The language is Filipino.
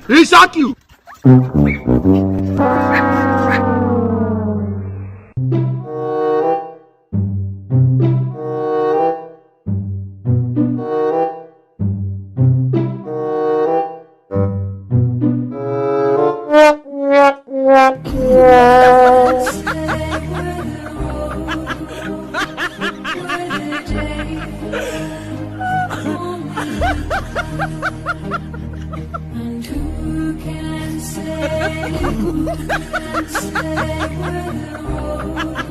He shot you! And who can say where the road